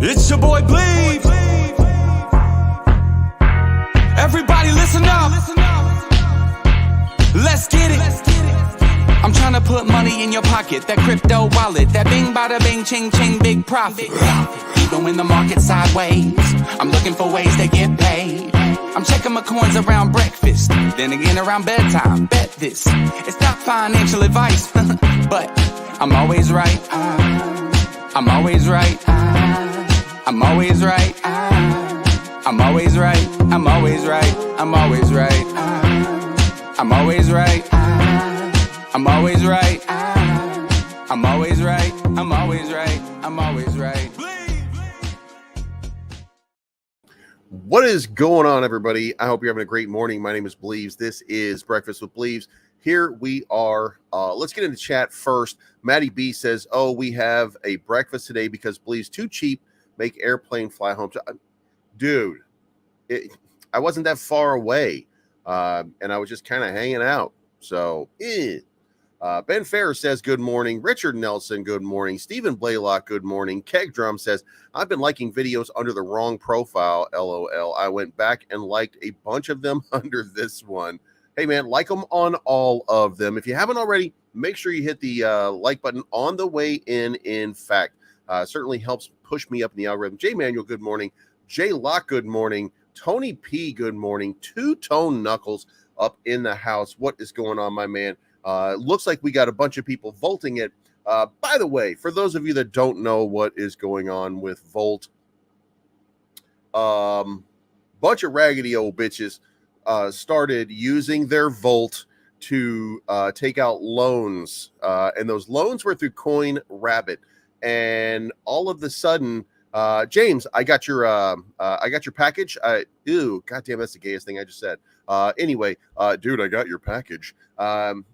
It's your boy Bleeves. Everybody listen up. Let's get it. I'm trying to put money in your pocket. That crypto wallet. That bing bada bing ching ching big profit. Even when the market's sideways, I'm looking for ways to get paid. I'm checking my coins around breakfast, then again around bedtime. Bet this, it's not financial advice, but I'm always right. I'm always right. I'm always right. I'm always right. I'm always right. I'm always right. I'm always right. I'm always right. I'm always right. I'm always right. I'm always right. What is going on, everybody? I hope you're having a great morning. My name is Bleeves. This is Breakfast with Bleeves. Here we are. Let's get into chat first. Maddie B says, "Oh, we have a breakfast today because Bleeves too cheap. Make airplane fly home." Dude, I wasn't that far away, and I was just kind of hanging out. So, Ben Ferris says, "Good morning." Richard Nelson, good morning. Stephen Blaylock, good morning. Keg Drum says, "I've been liking videos under the wrong profile, LOL. I went back and liked a bunch of them under this one." Hey, man, like them on all of them. If you haven't already, make sure you hit the like button on the way in. In fact, certainly helps push me up in the algorithm. J Manuel, good morning. J Lock, good morning. Tony P, good morning. Two-Tone Knuckles up in the house. What is going on, my man? Looks like we got a bunch of people vaulting it. By the way, for those of you that don't know what is going on with Volt, bunch of raggedy old bitches started using their Volt to take out loans, and those loans were through Coin Rabbit. And all of a sudden, James, I got your package. Ew, goddamn, that's the gayest thing I just said. Anyway, dude, I got your package. And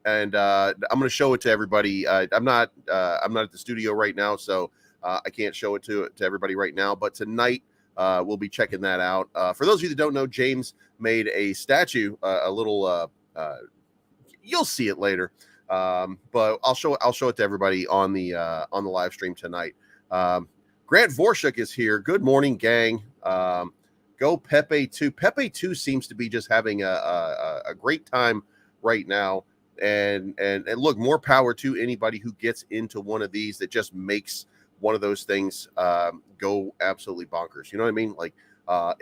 I'm going to show it to everybody. I'm not at the studio right now, so I can't show it to everybody right now. But tonight we'll be checking that out. For those of you that don't know, James made a statue, a little. You'll see it later, but I'll show it to everybody on the live stream tonight. Grant Vorshuk is here. Good morning, gang. Go Pepe 2. Pepe 2 seems to be just having a great time right now. And look, more power to anybody who gets into one of these that just makes one of those things go absolutely bonkers. You know what I mean? Like,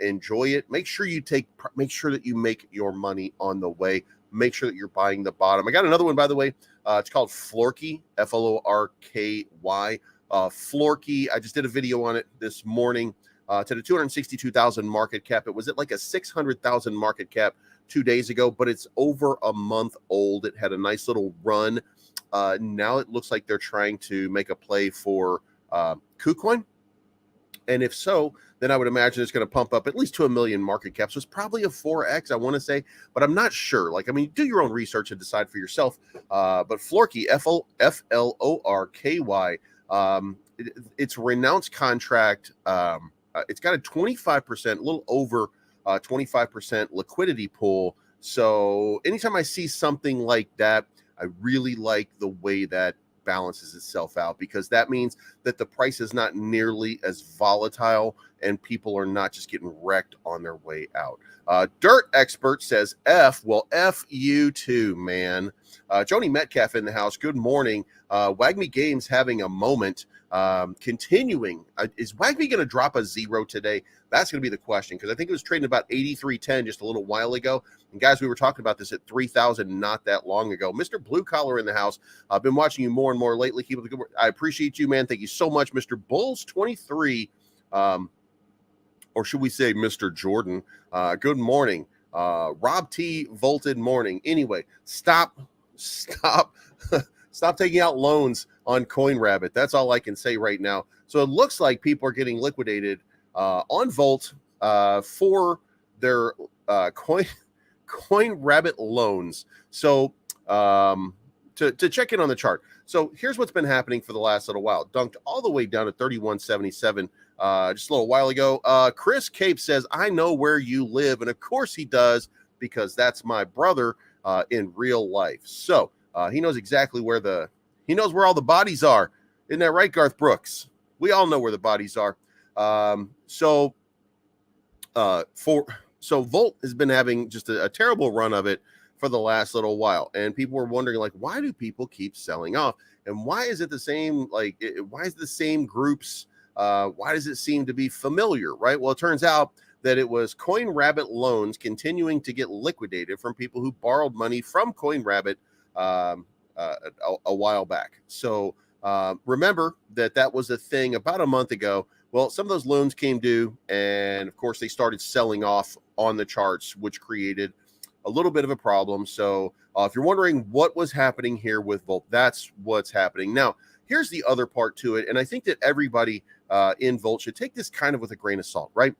enjoy it. Make sure that you make your money on the way. Make sure that you're buying the bottom. I got another one, by the way. It's called Florky, Florky. Florky. I just did a video on it this morning. To the 262,000 market cap. It was at like a 600,000 market cap 2 days ago, but it's over a month old. It had a nice little run. Now it looks like they're trying to make a play for KuCoin. And if so, then I would imagine it's going to pump up at least to 1 million market cap. So it's probably a 4X, I want to say, but I'm not sure. Like, I mean, do your own research and decide for yourself. But Florky, Florky, it's a renounced contract. It's got a 25%, a little over 25% liquidity pool. So anytime I see something like that, I really like the way that balances itself out, because that means that the price is not nearly as volatile and people are not just getting wrecked on their way out. Dirt Expert says F you too, man. Joni Metcalf in the house. Good morning. Wagme Games having a moment. Continuing, is Wagme going to drop a zero today? That's going to be the question, because I think it was trading about 83.10 just a little while ago. And guys, we were talking about this at 3,000 not that long ago. Mr. Blue Collar in the house. I've been watching you more and more lately. Keep up the good work. I appreciate you, man. Thank you so much, Mr. Bulls 23. Or should we say Mr. Jordan? Good morning. Rob T. Volted morning. Anyway, stop taking out loans on CoinRabbit. That's all I can say right now. So it looks like people are getting liquidated on Volt for their CoinRabbit loans. So to check in on the chart. So here's what's been happening for the last little while. Dunked all the way down to 31.77 just a little while ago. Chris Cape says, "I know where you live." And of course he does, because that's my brother in real life. So he knows exactly where all the bodies are. Isn't that right, Garth Brooks? We all know where the bodies are. So Volt has been having just a terrible run of it for the last little while, and people were wondering, like, why do people keep selling off, and why is it the same? Like, why is the same groups? Why does it seem to be familiar, right? Well, it turns out that it was CoinRabbit loans continuing to get liquidated from people who borrowed money from CoinRabbit a while back. So remember that was a thing about a month ago. Well, some of those loans came due, and of course, they started selling off on the charts, which created a little bit of a problem. So if you're wondering what was happening here with Volt, that's what's happening. Now, here's the other part to it, and I think that everybody in Volt should take this kind of with a grain of salt, right?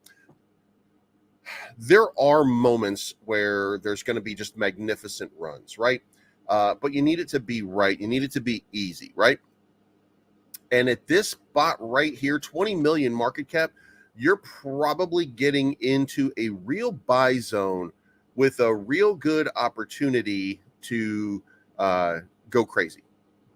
There are moments where there's going to be just magnificent runs, right? But you need it to be right. You need it to be easy, right? And at this spot right here, 20 million market cap, you're probably getting into a real buy zone with a real good opportunity to go crazy.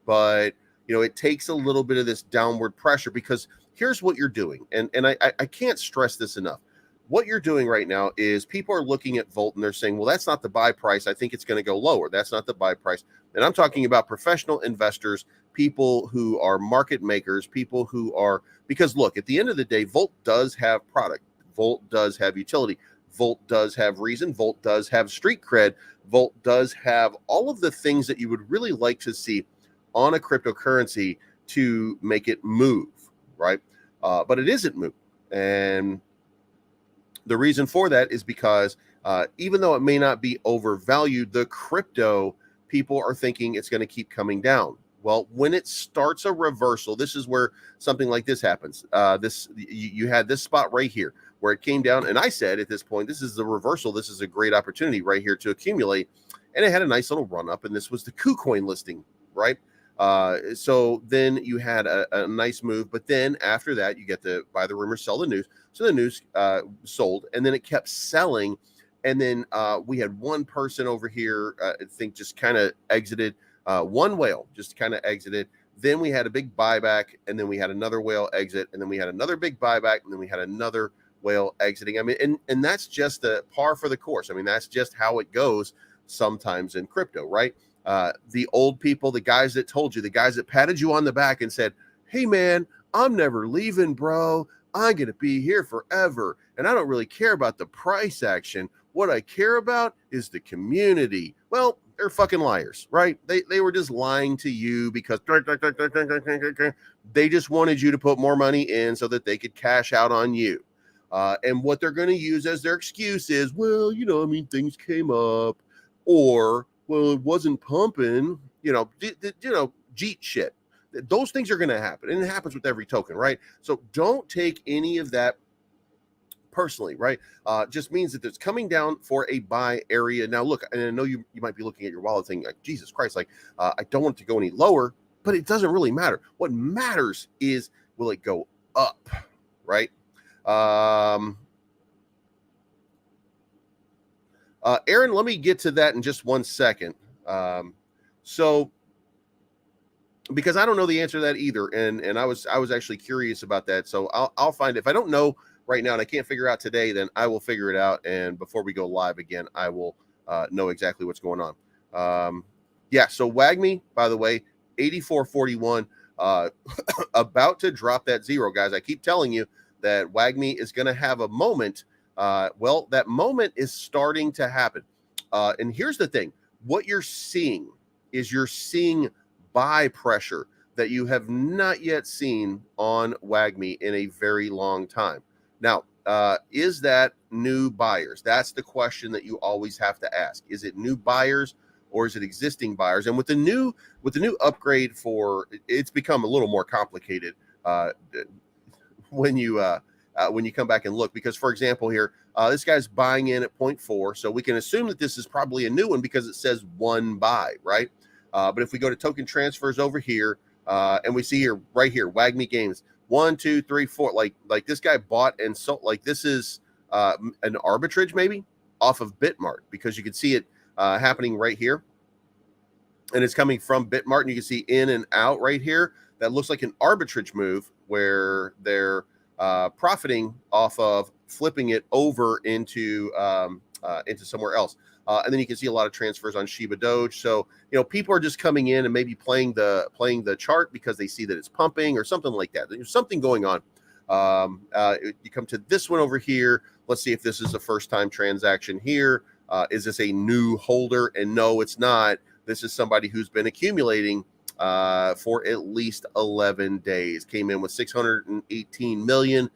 But, it takes a little bit of this downward pressure, because here's what you're doing. And I can't stress this enough. What you're doing right now is people are looking at Volt and they're saying, well, that's not the buy price. I think it's going to go lower. That's not the buy price. And I'm talking about professional investors, people who are market makers, people who are, because look, at the end of the day, Volt does have product. Volt does have utility. Volt does have reason. Volt does have street cred. Volt does have all of the things that you would really like to see on a cryptocurrency to make it move, right? But it isn't moving. And the reason for that is because even though it may not be overvalued, the crypto people are thinking it's going to keep coming down. Well, when it starts a reversal, this is where something like this happens. You had this spot right here where it came down, and I said at this point, this is the reversal. This is a great opportunity right here to accumulate, and it had a nice little run up, and this was the KuCoin listing, right? So then you had a nice move, but then after that, you get the buy the rumor, sell the news. So the news sold, and then it kept selling. And then we had one person over here, I think, just kind of exited. One whale just kind of exited. Then we had a big buyback, and then we had another whale exit, and then we had another big buyback, and then we had another whale exiting. I mean, and that's just the par for the course. I mean, that's just how it goes sometimes in crypto, right? The old people, the guys that told you, the guys that patted you on the back and said, hey, man, I'm never leaving, bro. I'm going to be here forever. And I don't really care about the price action. What I care about is the community. Well, they're fucking liars, right? They were just lying to you because they just wanted you to put more money in so that they could cash out on you. And what they're going to use as their excuse is, well, things came up, or, well, it wasn't pumping, Jeet shit. Those things are going to happen, and it happens with every token, right? So don't take any of that personally, right? Just means that it's coming down for a buy area. Now, look, and I know you might be looking at your wallet thinking, like, Jesus Christ, like, I don't want it to go any lower, but it doesn't really matter. What matters is, will it go up, right? Aaron, let me get to that in just 1 second. So, because I don't know the answer to that either, and I was actually curious about that. So I'll find it. If I don't know right now and I can't figure out today, then I will figure it out. And before we go live again, I will know exactly what's going on. Yeah. So WAGMI, by the way, 84.41, about to drop that zero, guys. I keep telling you that WAGMI is going to have a moment. Well, that moment is starting to happen. And here's the thing. What you're seeing is buy pressure that you have not yet seen on WAGMI in a very long time. Now, is that new buyers? That's the question that you always have to ask. Is it new buyers or is it existing buyers? And with the new upgrade it's become a little more complicated when you come back and look, because, for example, here, this guy's buying in at 0.4. So we can assume that this is probably a new one because it says one buy, right? But if we go to token transfers over here, and we see here, right here, WAGMI Games, 1, 2, 3, 4, like this guy bought and sold, like this is an arbitrage maybe off of Bitmart, because you can see it happening right here. And it's coming from Bitmart, and you can see in and out right here. that looks like an arbitrage move where they're profiting off of flipping it over into somewhere else. And then you can see a lot of transfers on Shiba Doge. So, people are just coming in and maybe playing the chart because they see that it's pumping or something like that. There's something going on. You come to this one over here. Let's see if this is a first time transaction here. Is this a new holder? And no, it's not. This is somebody who's been accumulating for at least 11 days. Came in with 618 million,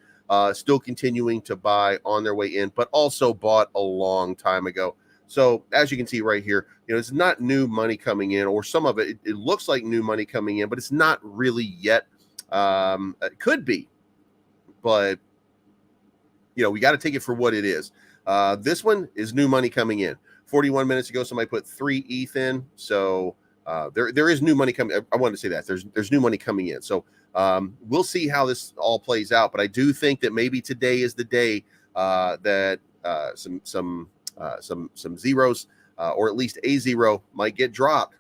still continuing to buy on their way in, but also bought a long time ago. So as you can see right here, it's not new money coming in, or some of it looks like new money coming in, but it's not really yet. It could be, but we got to take it for what it is. This one is new money coming in. 41 minutes ago, somebody put 3 ETH in. So there is new money coming. I wanted to say that there's new money coming in. So we'll see how this all plays out. But I do think that maybe today is the day that some zeros or at least a zero might get dropped.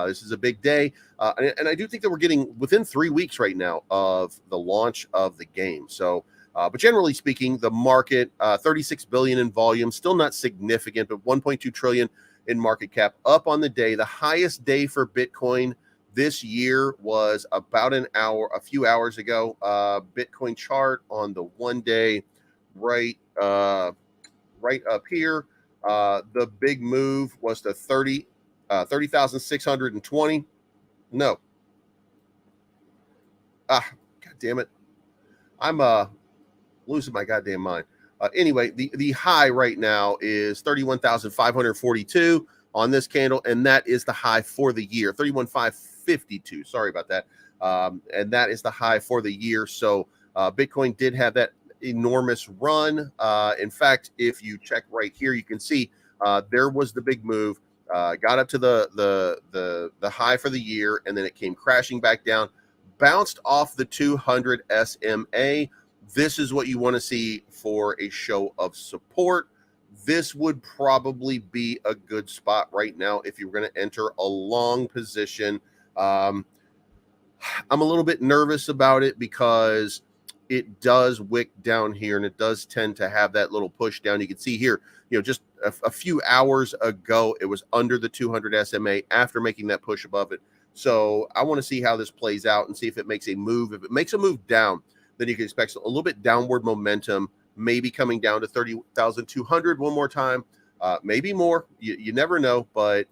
This is a big day. And I do think that we're getting within 3 weeks right now of the launch of the game. So but generally speaking, the market, 36 billion in volume, still not significant, but 1.2 trillion in market cap up on the day. The highest day for Bitcoin this year was about a few hours ago. Bitcoin chart on the 1 day, right up here. The big move was to 30,620. No. God damn it. I'm losing my goddamn mind. Anyway, the high right now is 31,542 on this candle, and that is the high for the year. 31,552. Sorry about that. And that is the high for the year. So Bitcoin did have that enormous run. In fact, if you check right here, you can see there was the big move. Got up to the high for the year, and then it came crashing back down, bounced off the 200 SMA. This is what you want to see for a show of support. This would probably be a good spot right now if you're going to enter a long position. I'm a little bit nervous about it because it does wick down here, and it does tend to have that little push down. You can see here, just a few hours ago, it was under the 200 SMA after making that push above it. So I want to see how this plays out and see if it makes a move. If it makes a move down, then you can expect a little bit downward momentum, maybe coming down to 30,200 one more time, maybe more. You never know, but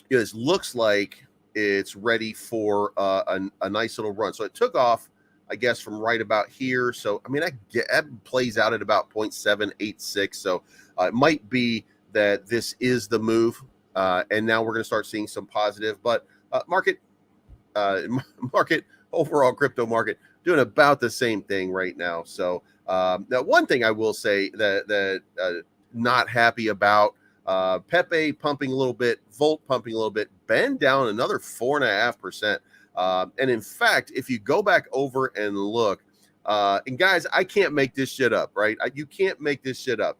this looks like it's ready for a nice little run. So it took off, I guess, from right about here. So, I mean, that plays out at about 0.786. So it might be that this is the move, and now we're going to start seeing some positive. But market, overall crypto market, doing about the same thing right now. So now one thing I will say that not happy about, Pepe pumping a little bit, Volt pumping a little bit, Ben down another 4.5%. And in fact, if you go back over and look, and guys, I can't make this shit up, right? You can't make this shit up.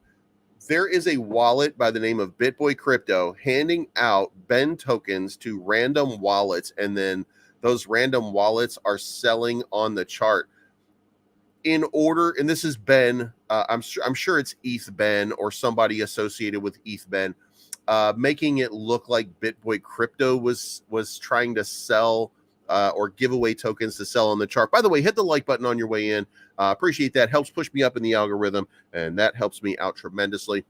There is a wallet by the name of BitBoy handing out Ben tokens to random wallets, and then those random wallets are selling on the chart in order. And this is Ben. I'm sure it's ETH Ben or somebody associated with ETH Ben, making it look like BitBoy Crypto was trying to sell or give away tokens to sell on the chart. By the way, hit the like button on your way in. Appreciate that. Helps push me up in the algorithm, and that helps me out tremendously.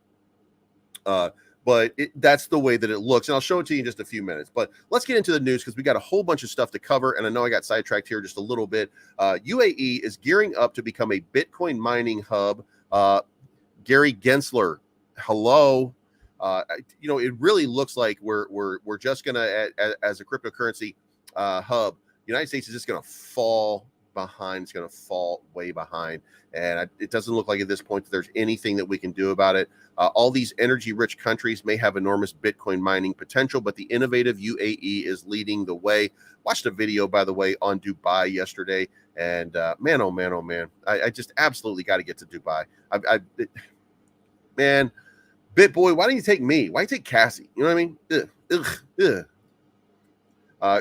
But that's the way that it looks, and I'll show it to you in just a few minutes. But let's get into the news because we got a whole bunch of stuff to cover, and I know I got sidetracked here just a little bit. UAE is gearing up to become a Bitcoin mining hub. Gary Gensler, hello. It really looks like we're just gonna, as a cryptocurrency hub, the United States is just gonna fall behind. It's gonna fall way behind, and it doesn't look like at this point that there's anything that we can do about it. All these energy-rich countries may have enormous Bitcoin mining potential, but the innovative UAE is leading the way. Watched a video, by the way, on Dubai yesterday, and man, oh man, oh man, I just absolutely got to get to Dubai. Man, BitBoy, why don't you take me? Why don't you take Cassie? You know what I mean? Ugh.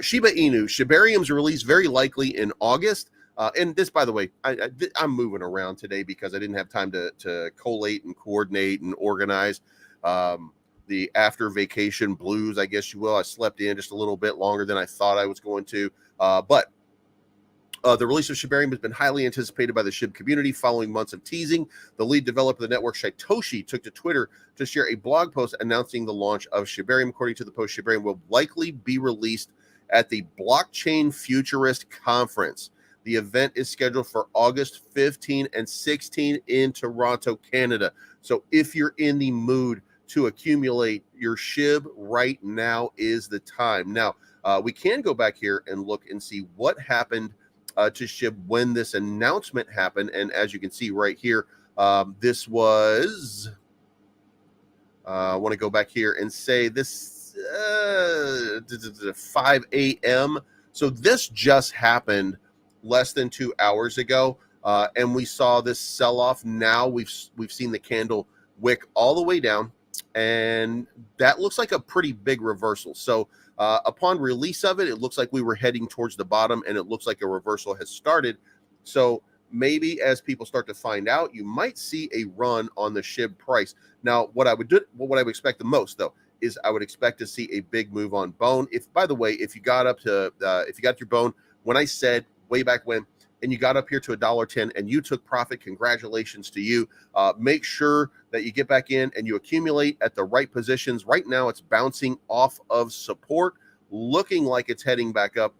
Shiba Inu, Shibarium's release very likely in August. And this, by the way, I'm moving around today because I didn't have time to collate and coordinate and organize the after vacation blues, I guess you will. I slept in just a little bit longer than I thought I was going to. But the release of Shibarium has been highly anticipated by the SHIB community following months of teasing. The lead developer of the network, Satoshi, took to Twitter to share a blog post announcing the launch of Shibarium. According to the post, Shibarium will likely be released at the Blockchain Futurist Conference. The event is scheduled for August 15 and 16 in Toronto, Canada. So if you're in the mood to accumulate your SHIB, right now is the time. Now, we can go back here and look and see what happened to SHIB when this announcement happened. And as you can see right here, this was, I want to go back here and say this 5 a.m. So this just happened less than 2 hours ago. And we saw this sell off. Now we've seen the candle wick all the way down, and that looks like a pretty big reversal. So upon release of it, it looks like we were heading towards the bottom, and it looks like a reversal has started. So maybe as people start to find out, you might see a run on the SHIB price. Now, what I would expect the most, though, is I would expect to see a big move on bone. If, by the way, if you got up to if you got your bone, when I said way back when, and you got up here to $1.10 and you took profit, congratulations to you. Make sure that you get back in and you accumulate at the right positions. Right now, it's bouncing off of support, looking like it's heading back up.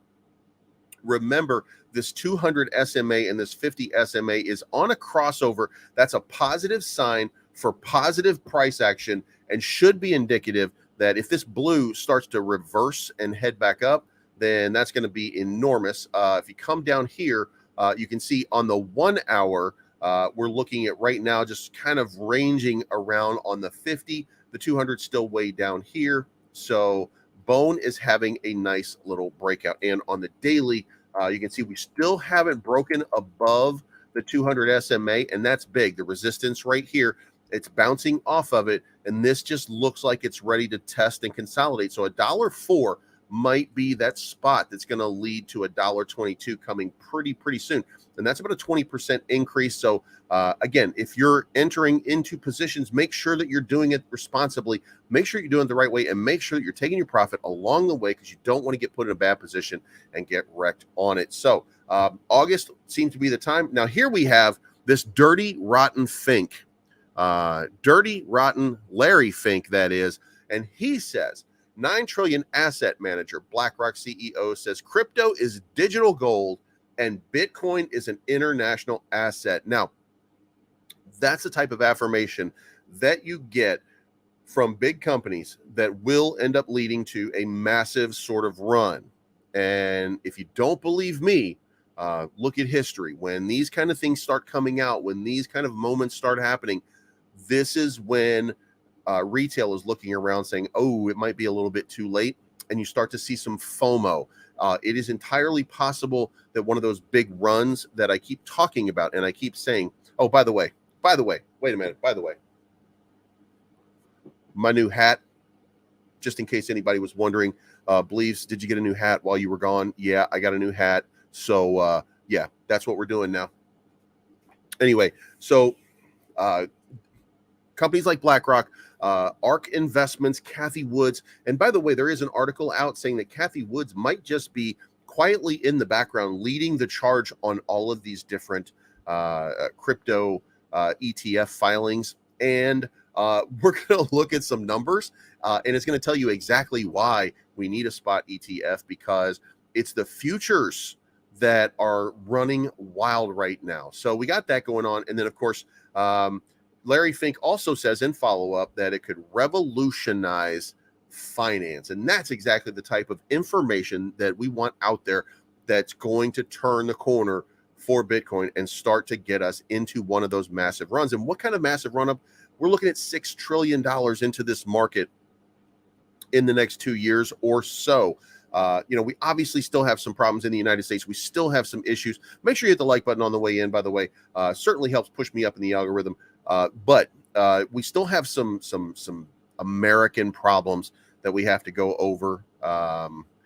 Remember, this 200 SMA and this 50 SMA is on a crossover. That's a positive sign for positive price action and should be indicative that if this blue starts to reverse and head back up, then that's going to be enormous. If you come down here, you can see on the 1 hour, we're looking at right now just kind of ranging around on the 50. The 200 still way down here. So bone is having a nice little breakout. And on the daily, you can see we still haven't broken above the 200 SMA, and that's big. The resistance right here, it's bouncing off of it, and this just looks like it's ready to test and consolidate. So $1.04 might be that spot that's going to lead to $1.22 coming pretty soon. And that's about a 20% increase. So again, if you're entering into positions, make sure that you're doing it responsibly. Make sure you're doing it the right way, and make sure that you're taking your profit along the way, because you don't want to get put in a bad position and get wrecked on it. So August seems to be the time. Now here we have this dirty, rotten Fink. Dirty, rotten Larry Fink, that is. And he says, 9 trillion asset manager, BlackRock CEO, says crypto is digital gold and Bitcoin is an international asset. Now, that's the type of affirmation that you get from big companies that will end up leading to a massive sort of run. And if you don't believe me, look at history. When these kind of things start coming out, when these kind of moments start happening, this is when retail is looking around saying, oh, it might be a little bit too late. And you start to see some FOMO. It is entirely possible that one of those big runs that I keep talking about, and I keep saying, oh, by the way, wait a minute, by the way, my new hat, just in case anybody was wondering, Bleeves, did you get a new hat while you were gone? Yeah, I got a new hat. So yeah, that's what we're doing now. Anyway, so companies like BlackRock, ARK Investments, Cathie Woods. And by the way, there is an article out saying that Cathie Woods might just be quietly in the background leading the charge on all of these different crypto ETF filings. And we're going to look at some numbers, and it's going to tell you exactly why we need a spot ETF, because it's the futures that are running wild right now. So we got that going on. And then, of course, Larry Fink also says in follow-up that it could revolutionize finance. And that's exactly the type of information that we want out there that's going to turn the corner for Bitcoin and start to get us into one of those massive runs. And what kind of massive run-up? We're looking at $6 trillion into this market in the next 2 years or so. We obviously still have some problems in the United States. We still have some issues. Make sure you hit the like button on the way in, by the way. Certainly helps push me up in the algorithm. But we still have some American problems that we have to go over,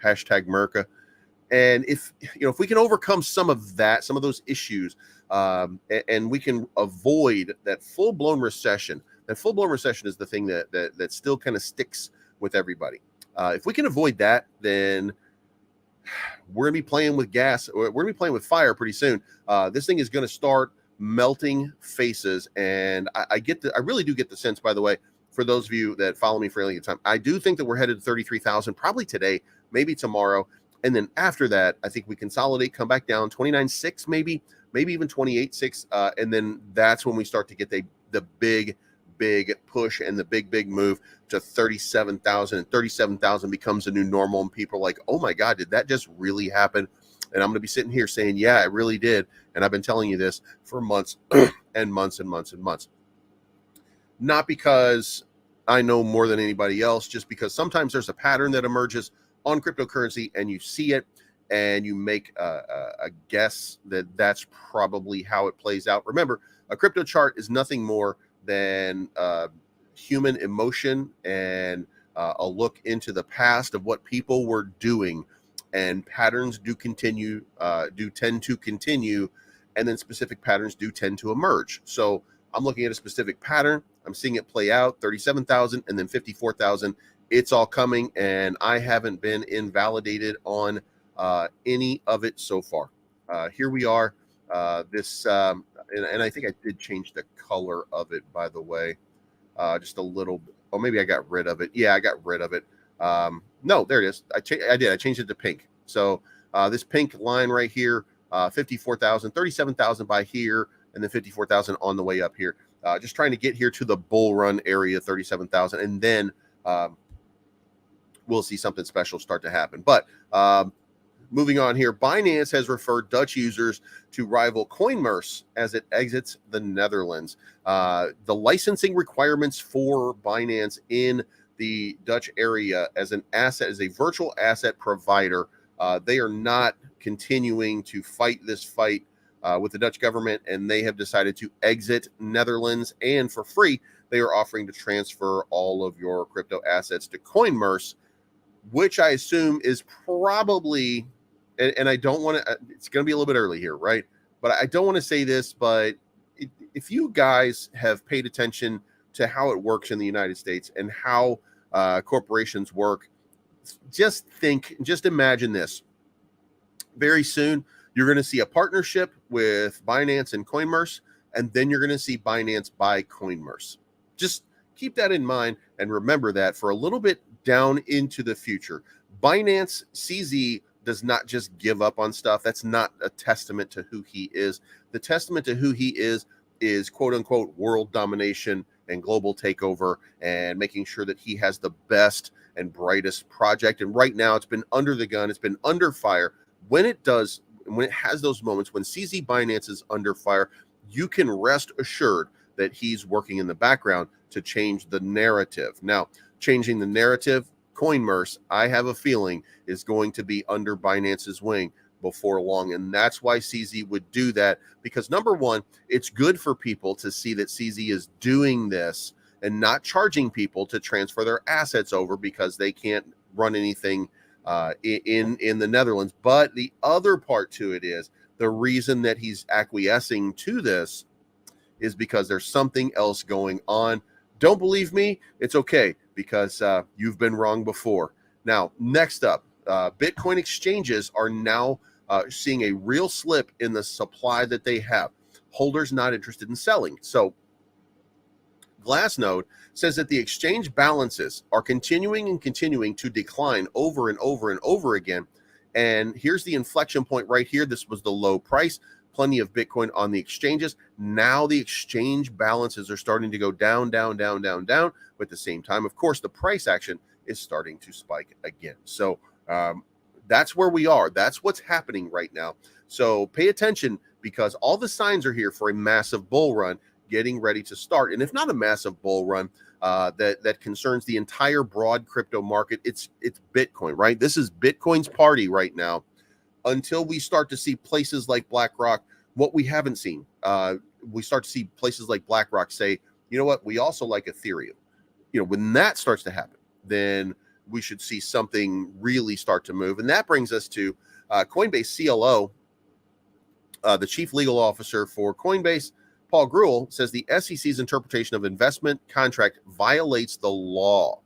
hashtag Merca. And if we can overcome some of those issues, and we can avoid that full-blown recession. That full-blown recession is the thing that still kind of sticks with everybody. If we can avoid that, then we're gonna be playing with gas. We're gonna be playing with fire pretty soon. This thing is gonna start melting faces, and I really do get the sense, by the way, for those of you that follow me for any time, I do think that we're headed to 33,000 probably today, maybe tomorrow. And then after that, I think we consolidate, come back down 29.6, maybe even 28.6. And then that's when we start to get the big push and the big move to 37,000. And 37,000 becomes a new normal. And people are like, oh my God, did that just really happen? And I'm going to be sitting here saying, yeah, it really did. And I've been telling you this for months and months and months and months. Not because I know more than anybody else, just because sometimes there's a pattern that emerges on cryptocurrency and you see it and you make a guess that that's probably how it plays out. Remember, a crypto chart is nothing more than human emotion and a look into the past of what people were doing, and patterns do tend to continue, and then specific patterns do tend to emerge. So I'm looking at a specific pattern. I'm seeing it play out, 37,000 and then 54,000. It's all coming, and I haven't been invalidated on any of it so far. Here we are. And I think I did change the color of it, by the way, just a little. Oh, maybe I got rid of it. Yeah, I got rid of it. No, there it is. I did. I changed it to pink. So this pink line right here, 54,000, 37,000 by here, and then 54,000 on the way up here. Just trying to get here to the bull run area, 37,000, and then we'll see something special start to happen. But moving on here, Binance has referred Dutch users to rival CoinMers as it exits the Netherlands. The licensing requirements for Binance in the Dutch area as a virtual asset provider, they are not continuing to fight this fight with the Dutch government, and they have decided to exit Netherlands, and for free, they are offering to transfer all of your crypto assets to CoinMers, which I assume is probably, and I don't want to, it's going to be a little bit early here, right? But I don't want to say this, but if you guys have paid attention to how it works in the United States and how corporations work, just imagine this. Very soon, you're going to see a partnership with Binance and CoinMers, and then you're going to see Binance buy CoinMers. Just keep that in mind and remember that for a little bit down into the future. Binance CZ does not just give up on stuff. That's not a testament to who he is. The testament to who he is quote unquote world domination and global takeover and making sure that he has the best and brightest project. And right now it's been under the gun. It's been under fire. When it has those moments, when CZ Binance is under fire, you can rest assured that he's working in the background to change the narrative. Now, changing the narrative, CoinMers, I have a feeling, is going to be under Binance's wing before long. And that's why CZ would do that, because number one, it's good for people to see that CZ is doing this and not charging people to transfer their assets over because they can't run anything in the Netherlands. But the other part to it is the reason that he's acquiescing to this is because there's something else going on. Don't believe me? It's okay, because you've been wrong before. Now, next up, Bitcoin exchanges are now seeing a real slip in the supply that they have. Holders not interested in selling. So Glassnode says that the exchange balances are continuing to decline over and over and over again. And here's the inflection point right here. This was the low price. Plenty of Bitcoin on the exchanges. Now the exchange balances are starting to go down. But at the same time, of course, the price action is starting to spike again. So that's where we are. That's what's happening right now. So pay attention, because all the signs are here for a massive bull run getting ready to start. And if not a massive bull run that concerns the entire broad crypto market, it's Bitcoin, right? This is Bitcoin's party right now. Until we start to see places like BlackRock, what we haven't seen, we start to see places like BlackRock say, you know what, we also like Ethereum. When that starts to happen, then we should see something really start to move. And that brings us to Coinbase CLO, the chief legal officer for Coinbase, Paul Grewal, says the SEC's interpretation of investment contract violates the law.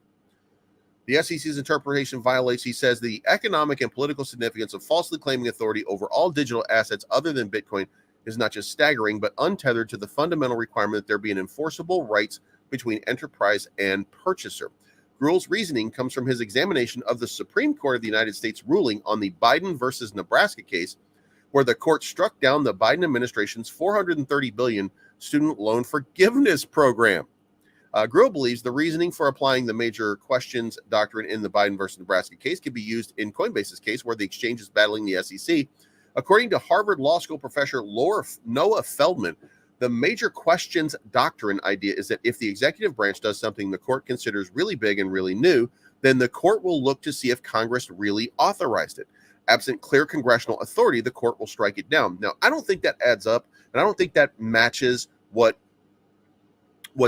The SEC's interpretation violates, he says, the economic and political significance of falsely claiming authority over all digital assets other than Bitcoin is not just staggering, but untethered to the fundamental requirement that there be an enforceable rights between enterprise and purchaser. Grewal's reasoning comes from his examination of the Supreme Court of the United States ruling on the Biden versus Nebraska case, where the court struck down the Biden administration's $430 billion student loan forgiveness program. Grewal believes the reasoning for applying the major questions doctrine in the Biden versus Nebraska case can be used in Coinbase's case, where the exchange is battling the SEC. According to Harvard Law School professor Noah Feldman, the major questions doctrine idea is that if the executive branch does something the court considers really big and really new, then the court will look to see if Congress really authorized it. Absent clear congressional authority, the court will strike it down. Now, I don't think that adds up, and I don't think that matches what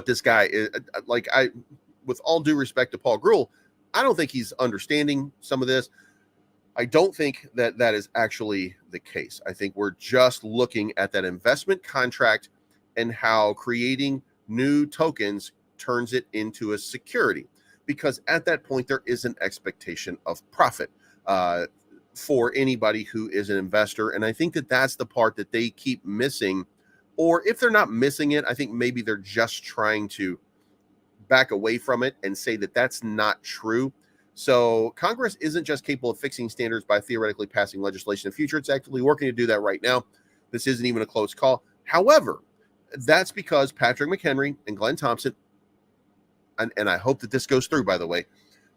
this guy is like. With all due respect to Paul Grewal, I don't think he's understanding some of this. I don't think that that is actually the case. I think we're just looking at that investment contract and how creating new tokens turns it into a security, because at that point there is an expectation of profit for anybody who is an investor. And I think that that's the part that they keep missing. Or if they're not missing it, I think maybe they're just trying to back away from it and say that that's not true. So Congress isn't just capable of fixing standards by theoretically passing legislation in the future. It's actively working to do that right now. This isn't even a close call. However, that's because Patrick McHenry and Glenn Thompson, and I hope that this goes through, by the way,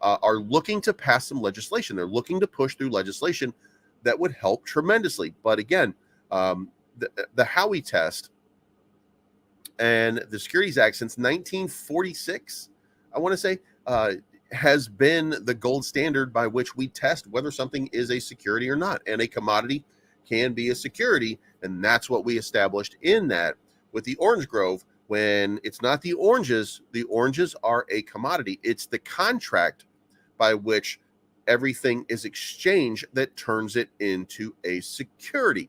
are looking to pass some legislation. They're looking to push through legislation that would help tremendously. But again, the Howey test and the Securities Act since 1946, I want to say, has been the gold standard by which we test whether something is a security or not. And a commodity can be a security. And that's what we established in that with the Orange Grove. When it's not the oranges are a commodity. It's the contract by which everything is exchanged that turns it into a security,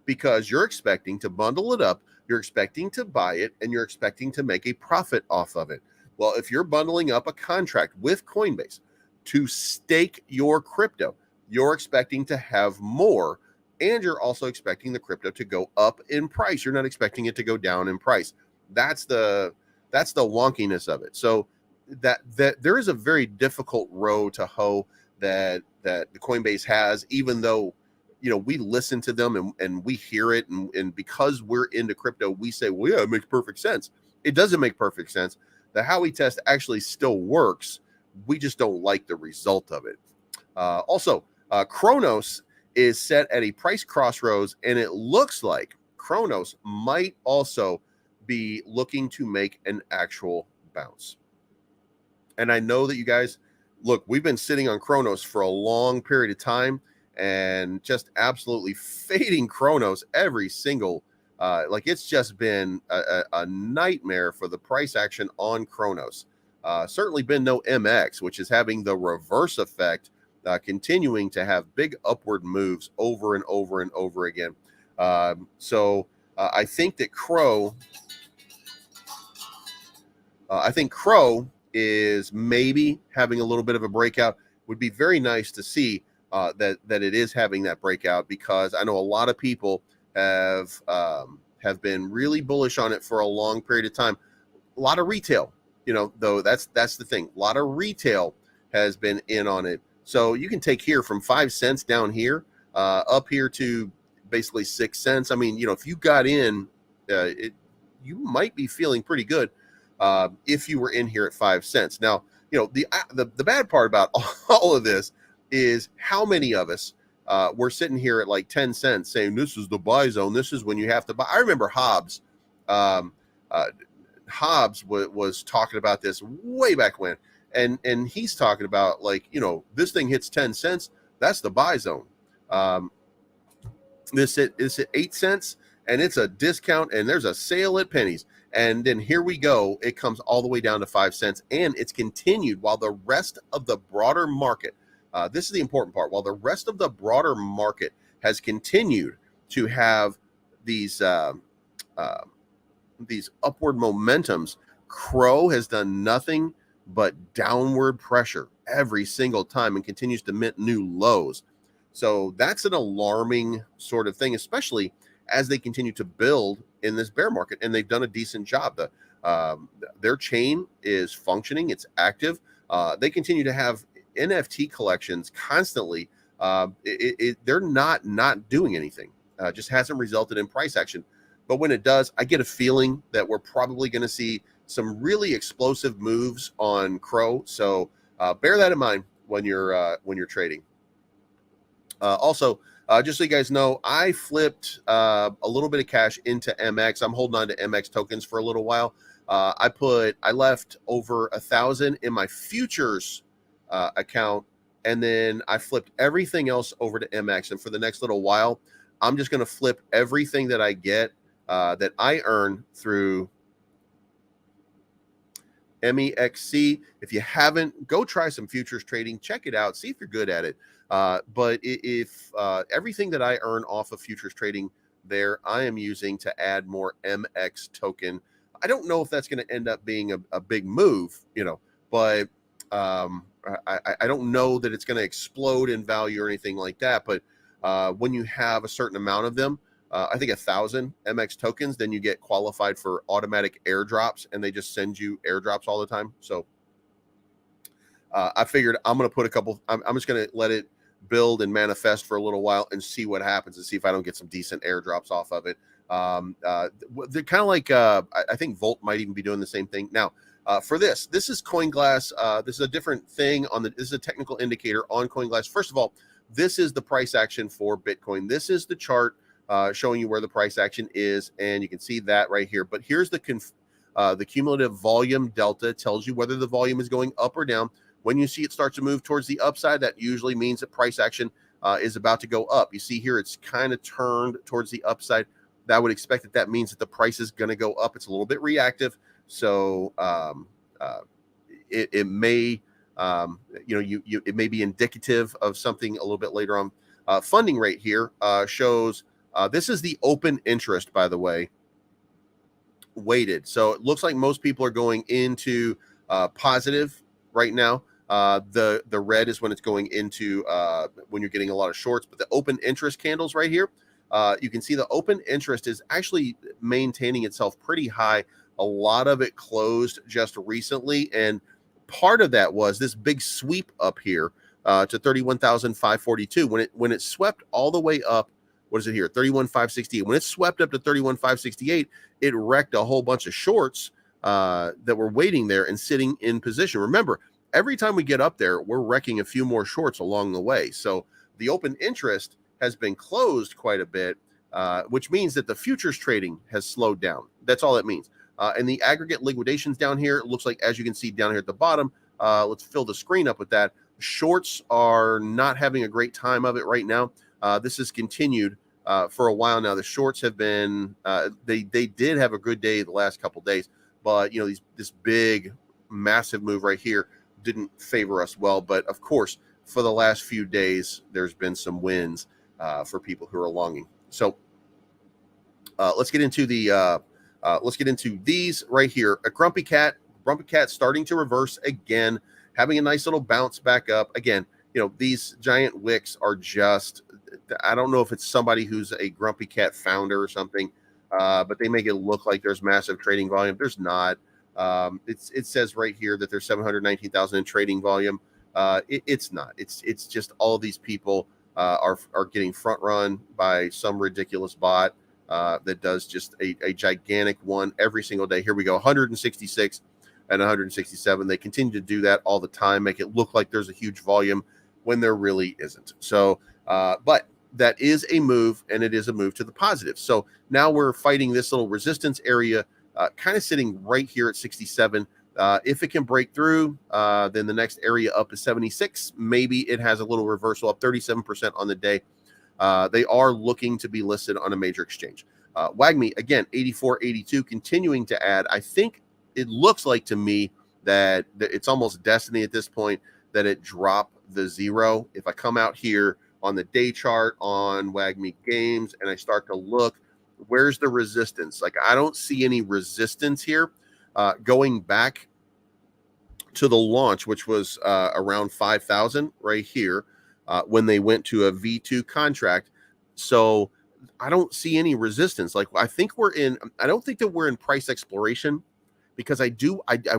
because you're expecting to bundle it up, you're expecting to buy it, and you're expecting to make a profit off of it. Well, if you're bundling up a contract with Coinbase to stake your crypto, you're expecting to have more, and you're also expecting the crypto to go up in price. You're not expecting it to go down in price. That's the wonkiness of it. So that there is a very difficult row to hoe that the Coinbase has, even though, you know, we listen to them and we hear it, and because we're into crypto, we say, well, yeah, it makes perfect sense. It doesn't make perfect sense. The Howey test actually still works. We just don't like the result of it. Also, Chronos is set at a price crossroads, and it looks like Chronos might also be looking to make an actual bounce. And I know that you guys, look, we've been sitting on Chronos for a long period of time and just absolutely fading Chronos every single, like it's just been a nightmare for the price action on Chronos. Certainly been no MX, which is having the reverse effect, continuing to have big upward moves over and over and over again. So I think that Crow is maybe having a little bit of a breakout. Would be very nice to see that it is having that breakout, because I know a lot of people have been really bullish on it for a long period of time. A lot of retail, you know, though that's the thing. A lot of retail has been in on it. So you can take here from 5 cents down here, up here to basically 6 cents. I mean, you know, if you got in, you might be feeling pretty good if you were in here at 5 cents. Now, you know, the bad part about all of this is how many of us were sitting here at like 10 cents saying this is the buy zone. This is when you have to buy. I remember Hobbs. Hobbs was talking about this way back when. And he's talking about, like, you know, this thing hits 10 cents. That's the buy zone. This is at 8 cents, and it's a discount, and there's a sale at pennies. And then here we go. It comes all the way down to 5 cents, and it's continued while the rest of the broader market, this is the important part, while the rest of the broader market has continued to have these upward momentums, Crow has done nothing but downward pressure every single time and continues to mint new lows. So that's an alarming sort of thing, especially as they continue to build in this bear market, and they've done a decent job. Their chain is functioning, it's active. They continue to have NFT collections constantly. They're not doing anything. Just hasn't resulted in price action. But when it does, I get a feeling that we're probably going to see some really explosive moves on Crow. So bear that in mind when you're trading. Also, just so you guys know, I flipped a little bit of cash into MX. I'm holding on to MX tokens for a little while. I left over 1,000 in my futures account, and then I flipped everything else over to MX. And for the next little while, I'm just going to flip everything that I get that I earn through MEXC. If you haven't, go try some futures trading. Check it out. See if you're good at it. But if everything that I earn off of futures trading there, I am using to add more MX token. I don't know if that's going to end up being a big move, but I don't know that it's going to explode in value or anything like that. But when you have a certain amount of them, I think 1,000 MX tokens, then you get qualified for automatic airdrops, and they just send you airdrops all the time. So I figured I'm going to put I'm just going to let it build and manifest for a little while and see what happens, and see if I don't get some decent airdrops off of it. They're kind of like, I think Volt might even be doing the same thing. Now, for this is CoinGlass. This is a different thing this is a technical indicator on CoinGlass. First of all, this is the price action for Bitcoin. This is the chart showing you where the price action is, and you can see that right here. But here's the cumulative volume delta. Tells you whether the volume is going up or down. When you see it start to move towards the upside, that usually means that price action is about to go up. You see here, it's kind of turned towards the upside. That would expect that means that the price is going to go up. It's a little bit reactive, so it may it may be indicative of something a little bit later on. Funding rate here shows. This is the open interest, by the way, weighted. So it looks like most people are going into positive right now. The red is when it's going into when you're getting a lot of shorts. But the open interest candles right here, you can see the open interest is actually maintaining itself pretty high. A lot of it closed just recently, and part of that was this big sweep up here to 31,542. When it swept all the way up. What is it here? 31,568. When it swept up to 31,568, it wrecked a whole bunch of shorts that were waiting there and sitting in position. Remember, every time we get up there, we're wrecking a few more shorts along the way. So the open interest has been closed quite a bit, which means that the futures trading has slowed down. That's all it means. And the aggregate liquidations down here, it looks like, as you can see down here at the bottom, let's fill the screen up with that. Shorts are not having a great time of it right now. This has continued for a while now. The shorts have been, they did have a good day the last couple days, but this big, massive move right here didn't favor us well. But of course, for the last few days, there's been some wins for people who are longing. So let's get into these right here. A Grumpy Cat starting to reverse again, having a nice little bounce back up again. These giant wicks are just, I don't know if it's somebody who's a Grumpy Cat founder or something, but they make it look like there's massive trading volume. There's not. It says right here that there's 719,000 in trading volume. It's not. It's just all of these people are getting front run by some ridiculous bot that does just a gigantic one every single day. Here we go, 166 and 167. They continue to do that all the time, make it look like there's a huge volume when there really isn't. So, but that is a move, and it is a move to the positive. So now we're fighting this little resistance area, kind of sitting right here at 67. If it can break through, then the next area up is 76. Maybe it has a little reversal up 37% on the day. They are looking to be listed on a major exchange. WAGMI, again, 84.82, continuing to add. I think it looks like to me that it's almost destiny at this point that it drop the zero. If I come out here on the day chart on WAGMI Games and I start to look, where's the resistance? Like, I don't see any resistance here. Going back to the launch, which was around 5,000 right here, when they went to a V2 contract. So I don't see any resistance. Like, I don't think that we're in price exploration, because I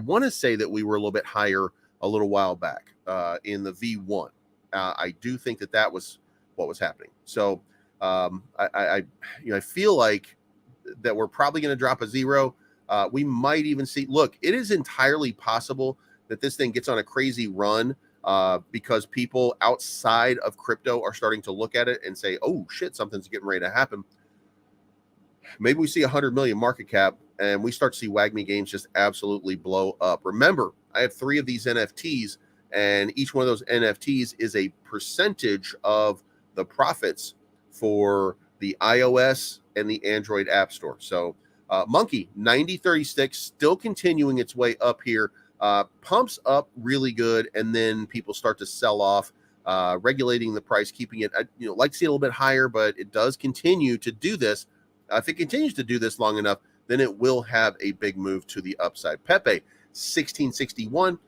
want to say that we were a little bit higher a little while back in the V1. I do think that was what was happening. So I feel like that we're probably going to drop a zero. We might even see, look, it is entirely possible that this thing gets on a crazy run because people outside of crypto are starting to look at it and say, oh shit, something's getting ready to happen. Maybe we see 100 million market cap and we start to see WAGMI Games just absolutely blow up. Remember, I have 3 of these NFTs, and each one of those NFTs is a percentage of the profits for the iOS and the Android App Store. So Monkey 9036 still continuing its way up here, pumps up really good, and then people start to sell off, regulating the price, keeping it, like to see a little bit higher, but it does continue to do this. If it continues to do this long enough, then it will have a big move to the upside. Pepe 1661,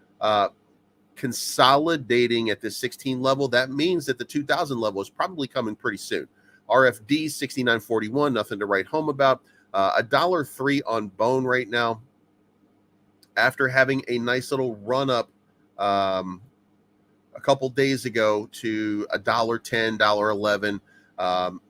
consolidating at this 16 level. That means that the 2000 level is probably coming pretty soon. RFD 6941, nothing to write home about. $1.03 on Bone right now, after having a nice little run up a couple days ago to $1.10, $1.11,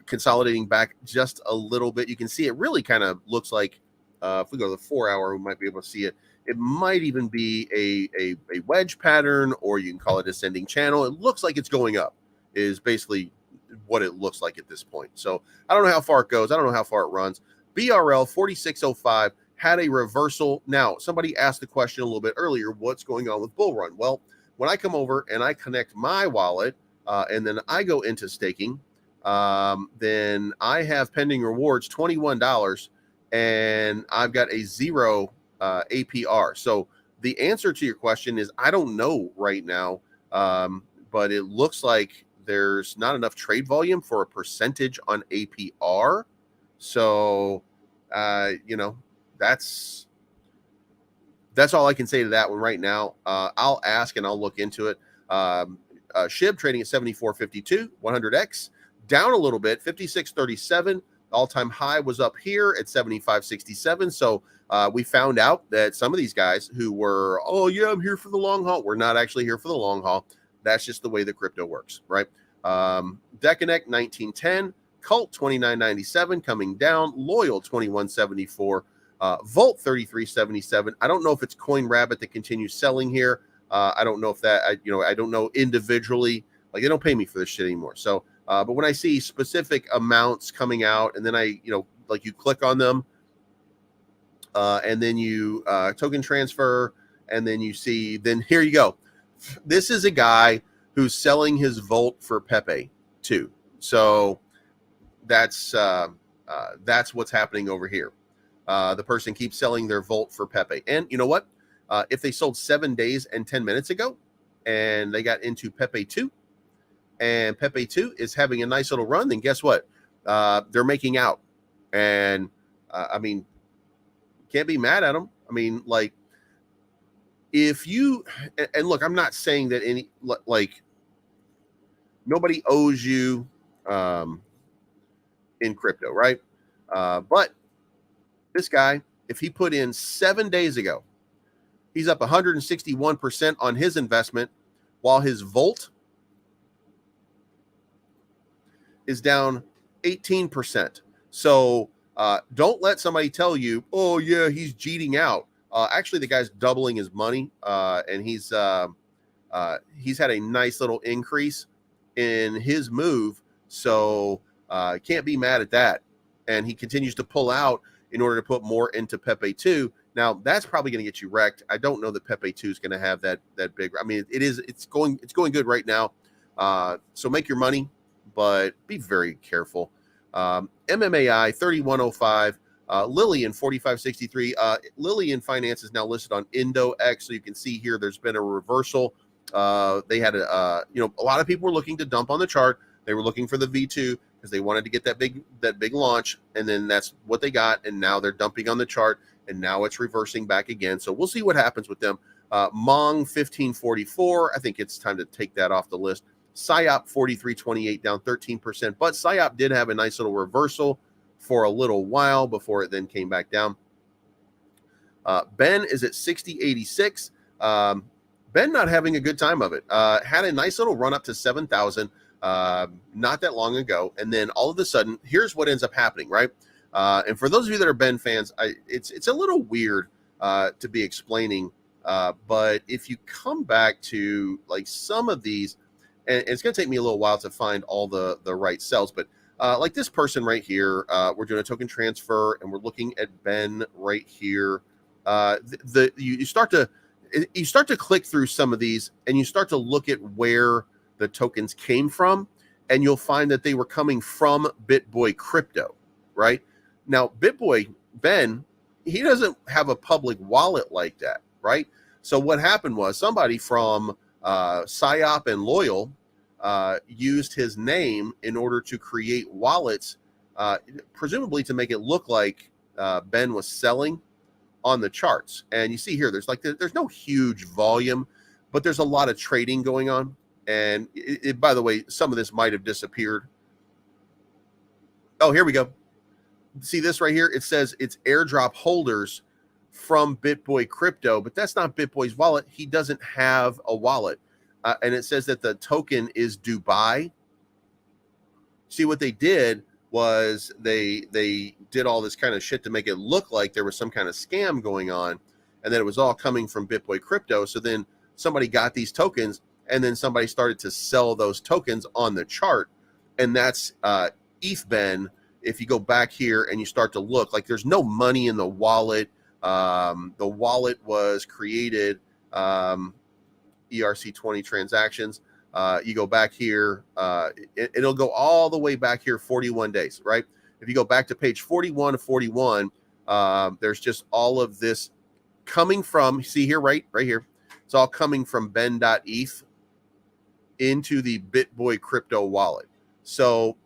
consolidating back just a little bit. You can see it really kind of looks like, if we go to the 4 hour, we might be able to see it. It might even be a wedge pattern, or you can call it ascending channel. It looks like it's going up, is basically what it looks like at this point. So I don't know how far it goes. I don't know how far it runs. BRL 4605 had a reversal. Now, somebody asked the question a little bit earlier, what's going on with Bull Run? Well, when I come over and I connect my wallet, and then I go into staking, then I have pending rewards $21, and I've got a 0 APR. So the answer to your question is I don't know right now, but it looks like there's not enough trade volume for a percentage on APR. So, that's all I can say to that one right now. I'll ask and I'll look into it. SHIB trading at 74.52, 100X down a little bit, 56.37. All-time high was up here at 75.67. So we found out that some of these guys who were, oh yeah, I'm here for the long haul, we're not actually here for the long haul. That's just the way the crypto works, right? Deconnect 1910, Cult 29.97 coming down, Loyal 21.74, Volt 33.77. I don't know if it's Coin Rabbit that continues selling here. I don't know if that, I don't know individually. Like, they don't pay me for this shit anymore. So, but when I see specific amounts coming out, and then like you click on them, and then you token transfer, and then you see, then here you go. This is a guy who's selling his Volt for Pepe too. So that's what's happening over here. The person keeps selling their Volt for Pepe. And you know what? If they sold 7 days and 10 minutes ago, and they got into Pepe 2, and Pepe 2 is having a nice little run, then guess what? They're making out. And I mean, can't be mad at them. I mean, like, if you, and look, I'm not saying that like nobody owes you in crypto, right? But this guy, if he put in 7 days ago, he's up 161% on his investment, while his Volt is down 18%. So don't let somebody tell you, oh yeah, he's cheating out. Actually, the guy's doubling his money, and he's had a nice little increase in his move. So can't be mad at that. And he continues to pull out in order to put more into Pepe 2. Now, that's probably going to get you wrecked. I don't know that Pepe 2 is going to have that big. I mean, it's going good right now. So make your money, but be very careful. And MMAI 3105, Lillian 4563. Lillian Finance is now listed on IndoX, so you can see here there's been a reversal. They had a lot of people were looking to dump on the chart. They were looking for the V2 because they wanted to get that big launch, and then that's what they got. And now they're dumping on the chart, and now it's reversing back again. So we'll see what happens with them. Mong 1544. I think it's time to take that off the list. PSYOP 4328 down 13%, but PSYOP did have a nice little reversal for a little while before it then came back down. Ben is at 6086. Ben not having a good time of it. Had a nice little run up to 7,000 not that long ago, and then all of a sudden, here's what ends up happening, right? And for those of you that are Ben fans, it's a little weird to be explaining, but if you come back to like some of these, and it's going to take me a little while to find all the right sells, but like this person right here, we're doing a token transfer, and we're looking at Ben right here. You start to click through some of these, and you start to look at where the tokens came from, and you'll find that they were coming from BitBoy Crypto, right? Now, BitBoy, Ben, he doesn't have a public wallet like that, right? So what happened was somebody from PSYOP and Loyal used his name in order to create wallets, presumably to make it look like Ben was selling on the charts. And you see here, there's no huge volume, but there's a lot of trading going on. And by the way, some of this might have disappeared. Oh, here we go. See this right here? It says it's airdrop holders from BitBoy Crypto, but that's not BitBoy's wallet. He doesn't have a wallet. And it says that the token is Dubai. See, what they did was they did all this kind of shit to make it look like there was some kind of scam going on, and that it was all coming from BitBoy Crypto. So then somebody got these tokens, and then somebody started to sell those tokens on the chart, and that's ETHBEN. If you go back here and you start to look, like there's no money in the wallet. The wallet was created ERC-20 transactions. You go back here, it'll go all the way back here 41 days, right? If you go back to page 41 of 41, there's just all of this coming from, see here, right here. It's all coming from ben.eth into the BitBoy Crypto wallet. So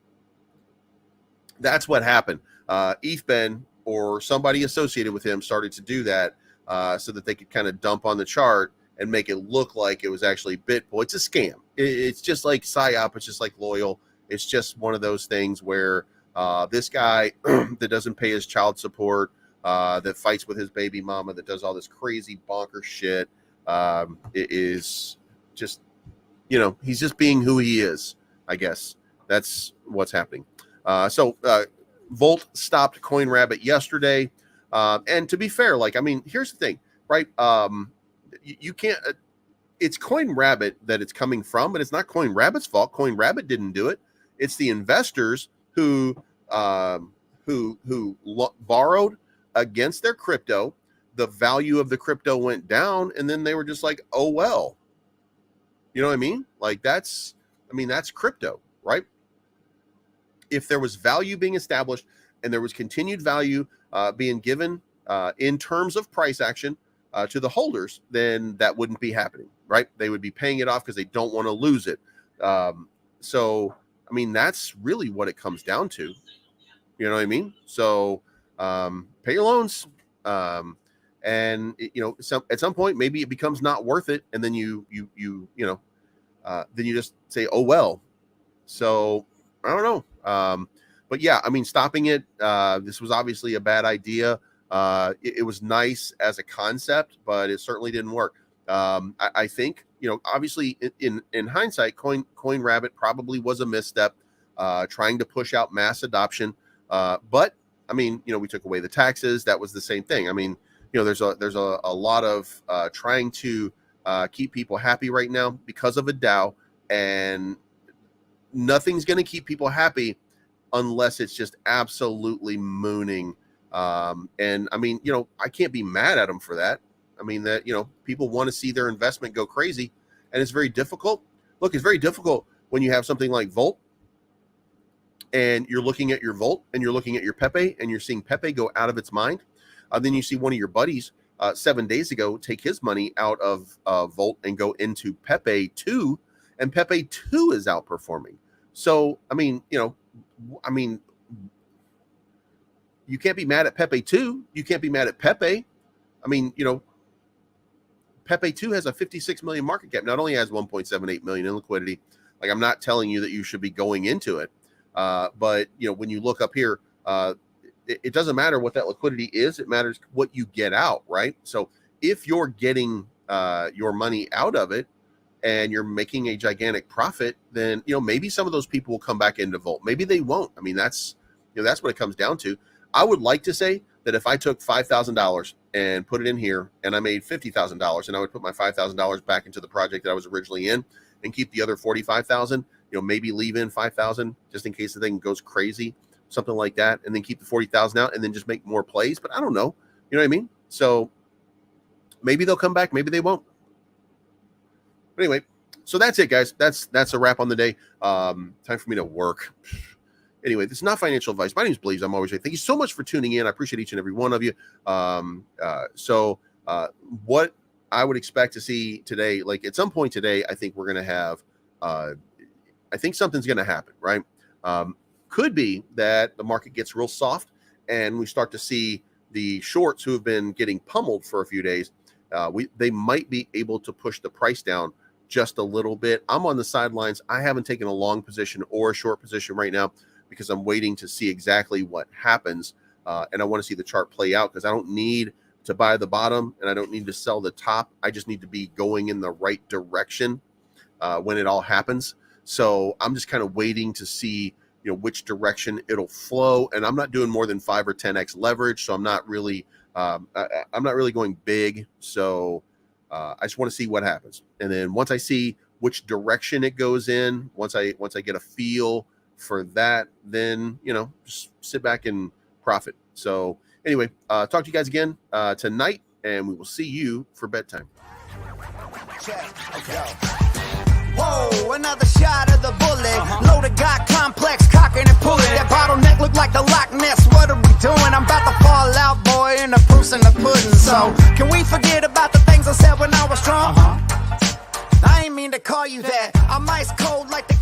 that's what happened. ETHBEN or somebody associated with him started to do that so that they could kind of dump on the chart and make it look like it was actually BitBoy. It's a scam. It's just like PSYOP. It's just like Loyal. It's just one of those things where this guy that doesn't pay his child support, that fights with his baby mama, that does all this crazy bonker shit, it is just, he's just being who he is, I guess. That's what's happening. So Volt stopped CoinRabbit yesterday. And to be fair, here's the thing, right? You can't, it's CoinRabbit that it's coming from, but it's not CoinRabbit's fault. CoinRabbit didn't do it. It's the investors who borrowed against their crypto. The value of the crypto went down, and then they were just like, oh, well, you know what I mean? Like that's crypto, right? If there was value being established and there was continued value being given in terms of price action to the holders, then that wouldn't be happening, right? They would be paying it off because they don't want to lose it. So, that's really what it comes down to. You know what I mean? So, pay your loans. And at some point, maybe it becomes not worth it. And then you just say, oh, well. So I don't know. But yeah, stopping it, this was obviously a bad idea. It was nice as a concept, but it certainly didn't work. I think, obviously in hindsight, CoinRabbit probably was a misstep, trying to push out mass adoption. But we took away the taxes. That was the same thing. There's a lot of trying to keep people happy right now because of a DAO, and nothing's going to keep people happy unless it's just absolutely mooning. And I can't be mad at them for that. People want to see their investment go crazy, and it's very difficult. Look, it's very difficult when you have something like Volt and you're looking at your Volt and you're looking at your Pepe and you're seeing Pepe go out of its mind, then you see one of your buddies 7 days ago take his money out of Volt and go into Pepe 2, and Pepe 2 is outperforming. So, I mean, you can't be mad at Pepe 2. You can't be mad at Pepe. I mean, Pepe 2 has a 56 million market cap. Not only has 1.78 million in liquidity. Like, I'm not telling you that you should be going into it. But, when you look up here, it doesn't matter what that liquidity is. It matters what you get out, right? So if you're getting your money out of it and you're making a gigantic profit, then, maybe some of those people will come back into Volt. Maybe they won't. I mean, that's what it comes down to. I would like to say that if I took $5,000 and put it in here and I made $50,000, and I would put my $5,000 back into the project that I was originally in and keep the other $45,000, maybe leave in $5,000 just in case the thing goes crazy, something like that, and then keep the $40,000 out and then just make more plays. But I don't know. You know what I mean? So maybe they'll come back. Maybe they won't. But anyway, so that's it, guys. That's a wrap on the day. Time for me to work. Anyway, this is not financial advice. My name is Bleeves. I'm always here. Thank you so much for tuning in. I appreciate each and every one of you. What I would expect to see today, like at some point today, I think we're going to have, I think something's going to happen, right? Could be that the market gets real soft and we start to see the shorts who have been getting pummeled for a few days. They might be able to push the price down just a little bit. I'm on the sidelines. I haven't taken a long position or a short position right now, because I'm waiting to see exactly what happens. And I want to see the chart play out, because I don't need to buy the bottom and I don't need to sell the top. I just need to be going in the right direction when it all happens. So I'm just kind of waiting to see, which direction it'll flow. And I'm not doing more than 5 or 10x leverage. So I'm not really going big. So I just want to see what happens. And then once I see which direction it goes in, once I get a feel for that, then just sit back and profit. So anyway, talk to you guys again tonight, and we will see you for bedtime. Whoa, another shot of the bullet. Loaded, got complex, cocking and pulling. That bottleneck look like the Loch Ness. What are we doing? I'm about to fall out, boy, in the proofs and the pudding. So can we forget about the things I said when I was drunk? I ain't mean to call you that. I'm ice cold like the